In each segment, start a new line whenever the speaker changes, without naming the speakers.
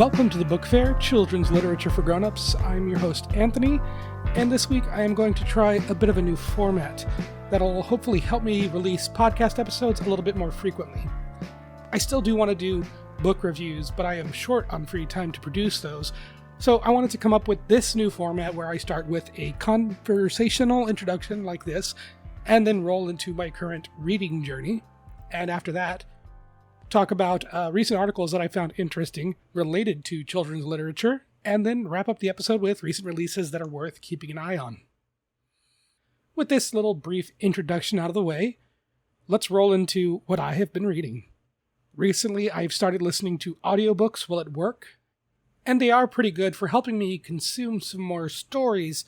Welcome to the Book Fair, Children's Literature for Grown-Ups. I'm your host, Anthony, and this week I am going to try a bit of a new format that'll hopefully help me release podcast episodes a little bit more frequently. I still do want to do book reviews, but I am short on free time to produce those, so I wanted to come up with this new format where I start with a conversational introduction like this, and then roll into my current reading journey, and after that, talk about recent articles that I found interesting related to children's literature, and then wrap up the episode with recent releases that are worth keeping an eye on. With this little brief introduction out of the way, let's roll into what I have been reading. Recently, I've started listening to audiobooks while at work, and they are pretty good for helping me consume some more stories.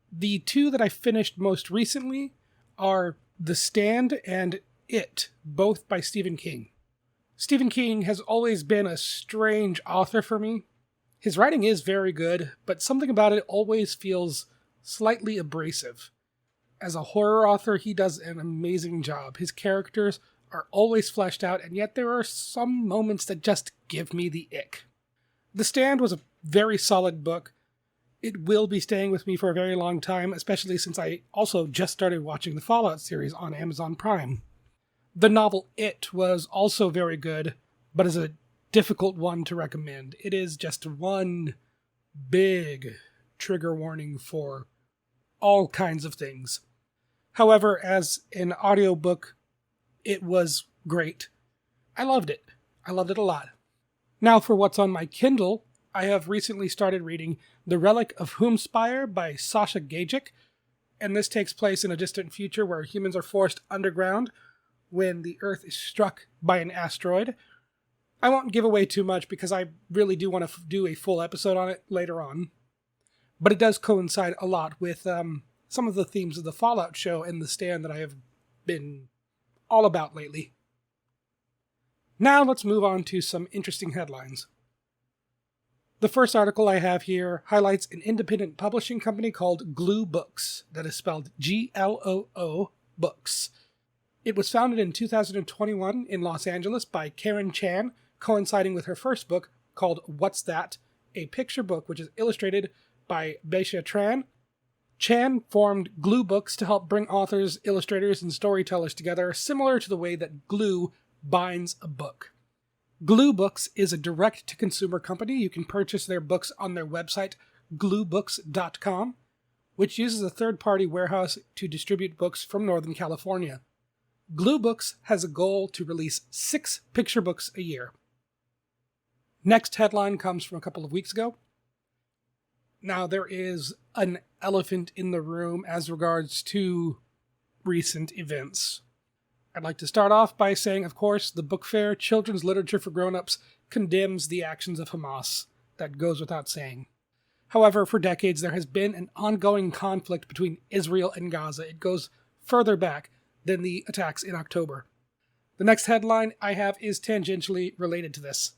The two that I finished most recently are The Stand and It, both by Stephen King. Stephen King has always been a strange author for me. His writing is very good, but something about it always feels slightly abrasive. As a horror author, he does an amazing job. His characters are always fleshed out, and yet there are some moments that just give me the ick. The Stand was a very solid book. It will be staying with me for a very long time, especially since I also just started watching the Fallout series on Amazon Prime. The novel It was also very good, but is a difficult one to recommend. It is just one big trigger warning for all kinds of things. However, as an audiobook, it was great. I loved it. I loved it a lot. Now for what's on my Kindle, I have recently started reading The Relic of Whomspire by Sasha Gajic, and this takes place in a distant future where humans are forced underground when the Earth is struck by an asteroid. I won't give away too much because I really do want to do a full episode on it later on. But it does coincide a lot with some of the themes of the Fallout show and The Stand that I have been all about lately. Now let's move on to some interesting headlines. The first article I have here highlights an independent publishing company called Gloo Books, that is spelled Gloo Books. It was founded in 2021 in Los Angeles by Karen Chan, coinciding with her first book called What's That?, a picture book which is illustrated by Baisha Tran. Chan formed Gloo Books to help bring authors, illustrators, and storytellers together, similar to the way that glue binds a book. Gloo Books is a direct-to-consumer company. You can purchase their books on their website, gluebooks.com, which uses a third-party warehouse to distribute books from Northern California. Gloo Books has a goal to release 6 picture books a year. Next headline comes from a couple of weeks ago. Now, there is an elephant in the room as regards to recent events. I'd like to start off by saying, of course, the Book Fair, Children's Literature for Grown-Ups, condemns the actions of Hamas. That goes without saying. However, for decades, there has been an ongoing conflict between Israel and Gaza. It goes further back than the attacks in October. The next headline I have is tangentially related to this.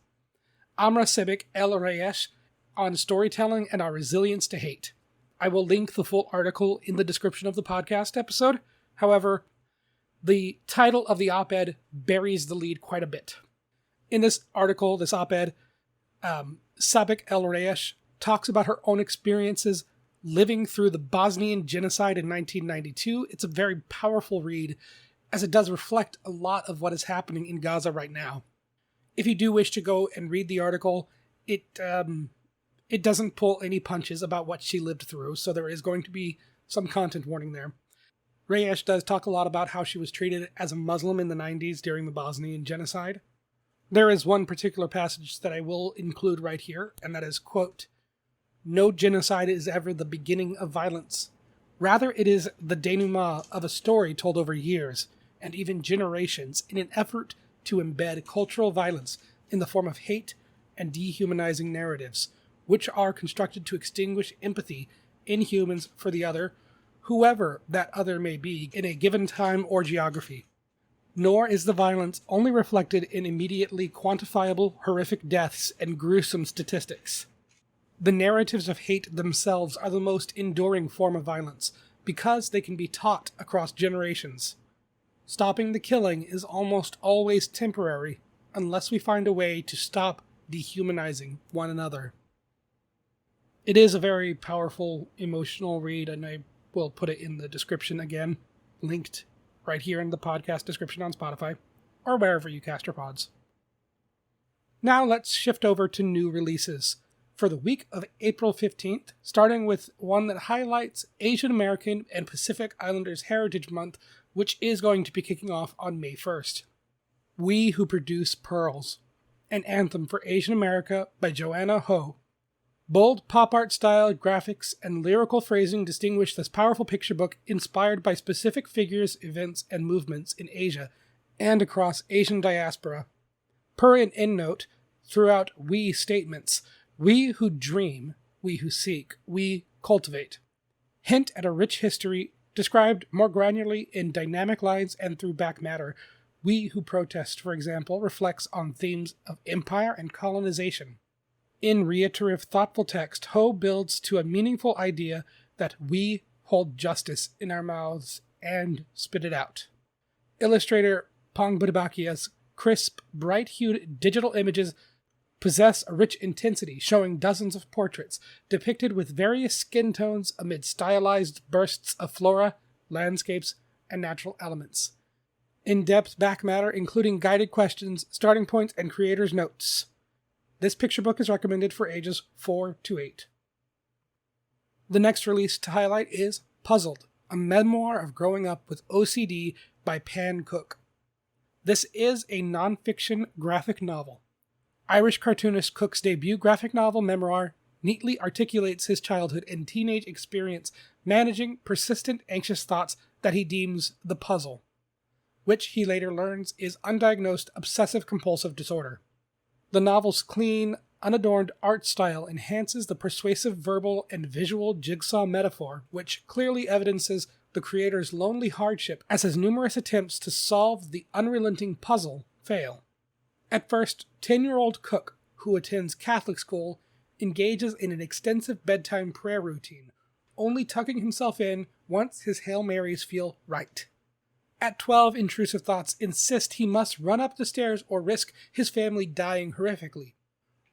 Amra Sebek El Reyesh on storytelling and our resilience to hate. I will link the full article in the description of the podcast episode. However, the title of the op-ed buries the lead quite a bit. In this article, this op-ed, Sebek El Reyesh talks about her own experiences living through the Bosnian genocide in 1992. It's a very powerful read, as it does reflect a lot of what is happening in Gaza right now. If you do wish to go and read the article, it doesn't pull any punches about what she lived through, so there is going to be some content warning there. Reyesh does talk a lot about how she was treated as a Muslim in the 90s during the Bosnian genocide. There is one particular passage that I will include right here, and that is, quote, "No genocide is ever the beginning of violence. Rather, it is the denouement of a story told over years, and even generations, in an effort to embed cultural violence in the form of hate and dehumanizing narratives, which are constructed to extinguish empathy in humans for the other, whoever that other may be, in a given time or geography. Nor is the violence only reflected in immediately quantifiable, horrific deaths and gruesome statistics. The narratives of hate themselves are the most enduring form of violence, because they can be taught across generations. Stopping the killing is almost always temporary, unless we find a way to stop dehumanizing one another. It is a very powerful, emotional read, and I will put it in the description again, linked right here in the podcast description on Spotify, or wherever you cast your pods. Now let's shift over to new releases for the week of April 15th, starting with one that highlights Asian American and Pacific Islanders Heritage Month, which is going to be kicking off on May 1st. We Who Produce Pearls, an anthem for Asian America by Joanna Ho. Bold pop art style, graphics, and lyrical phrasing distinguish this powerful picture book inspired by specific figures, events, and movements in Asia and across Asian diaspora. Per an endnote, throughout we statements, we who dream, we who seek, we cultivate. Hint at a rich history, described more granularly in dynamic lines and through back matter. We Who Protest, for example, reflects on themes of empire and colonization. In reiterative, thoughtful text, Ho builds to a meaningful idea that we hold justice in our mouths and spit it out. Illustrator Phingbodhipakkiya's crisp, bright-hued digital images possess a rich intensity, showing dozens of portraits depicted with various skin tones amid stylized bursts of flora, landscapes, and natural elements. In-depth back matter, including guided questions, starting points, and creators' notes. This picture book is recommended for ages 4 to 8. The next release to highlight is Puzzled, a memoir of growing up with OCD by Pan Cook. This is a nonfiction graphic novel. Irish cartoonist Cook's debut graphic novel, Memoir, neatly articulates his childhood and teenage experience managing persistent anxious thoughts that he deems the puzzle, which he later learns is undiagnosed obsessive-compulsive disorder. The novel's clean, unadorned art style enhances the persuasive verbal and visual jigsaw metaphor, which clearly evidences the creator's lonely hardship as his numerous attempts to solve the unrelenting puzzle fail. At first, 10-year-old Cook, who attends Catholic school, engages in an extensive bedtime prayer routine, only tucking himself in once his Hail Marys feel right. At 12, intrusive thoughts insist he must run up the stairs or risk his family dying horrifically.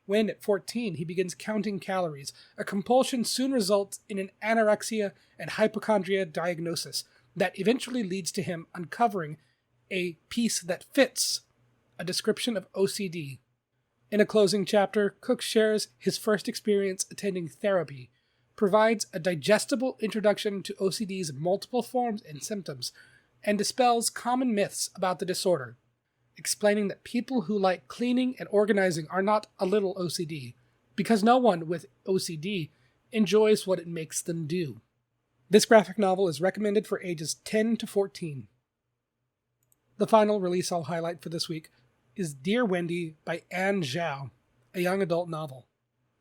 When, at 14, he begins counting calories, a compulsion soon results in an anorexia and hypochondria diagnosis that eventually leads to him uncovering a piece that fits a description of OCD. In a closing chapter, Cook shares his first experience attending therapy, provides a digestible introduction to OCD's multiple forms and symptoms, and dispels common myths about the disorder, explaining that people who like cleaning and organizing are not a little OCD, because no one with OCD enjoys what it makes them do. This graphic novel is recommended for ages 10 to 14. The final release I'll highlight for this week is Dear Wendy by Anne Zhao, a young adult novel.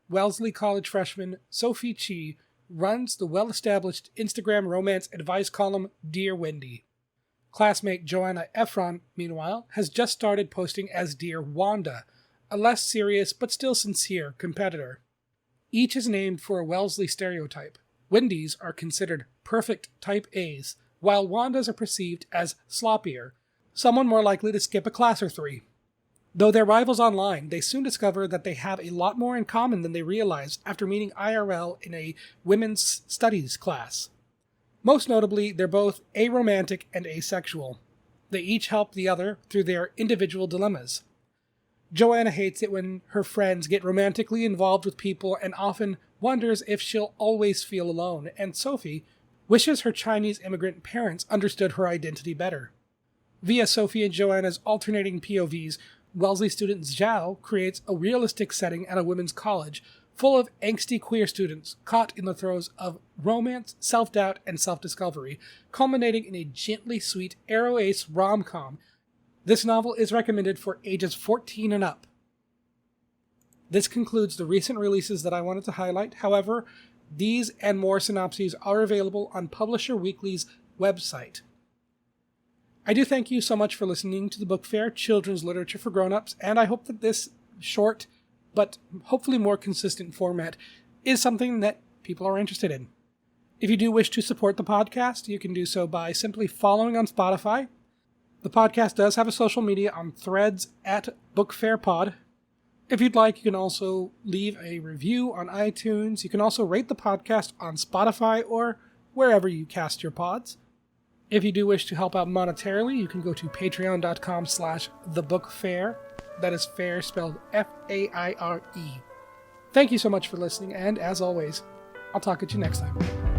Wellesley College freshman Sophie Chi runs the well-established Instagram romance advice column Dear Wendy. Classmate Joanna Efron, meanwhile, has just started posting as Dear Wanda, a less serious but still sincere competitor. Each is named for a Wellesley stereotype. Wendy's are considered perfect type A's, while Wanda's are perceived as sloppier, someone more likely to skip a class or three. Though they're rivals online, they soon discover that they have a lot more in common than they realized after meeting IRL in a women's studies class. Most notably, they're both aromantic and asexual. They each help the other through their individual dilemmas. Joanna hates it when her friends get romantically involved with people and often wonders if she'll always feel alone, and Sophie wishes her Chinese immigrant parents understood her identity better. Via Sophie and Joanna's alternating POVs, Wellesley student Zhao creates a realistic setting at a women's college, full of angsty queer students caught in the throes of romance, self-doubt, and self-discovery, culminating in a gently sweet aro-ace rom-com. This novel is recommended for ages 14 and up. This concludes the recent releases that I wanted to highlight. However, these and more synopses are available on Publisher Weekly's website. I do thank you so much for listening to the Book Fair Children's Literature for Grown-Ups, and I hope that this short but hopefully more consistent format is something that people are interested in. If you do wish to support the podcast, you can do so by simply following on Spotify. The podcast does have a social media on Threads at BookFairPod. If you'd like, you can also leave a review on iTunes. You can also rate the podcast on Spotify or wherever you cast your pods. If you do wish to help out monetarily, you can go to patreon.com/thebookfair. That is fair spelled F-A-I-R-E. Thank you so much for listening, and as always, I'll talk at you next time.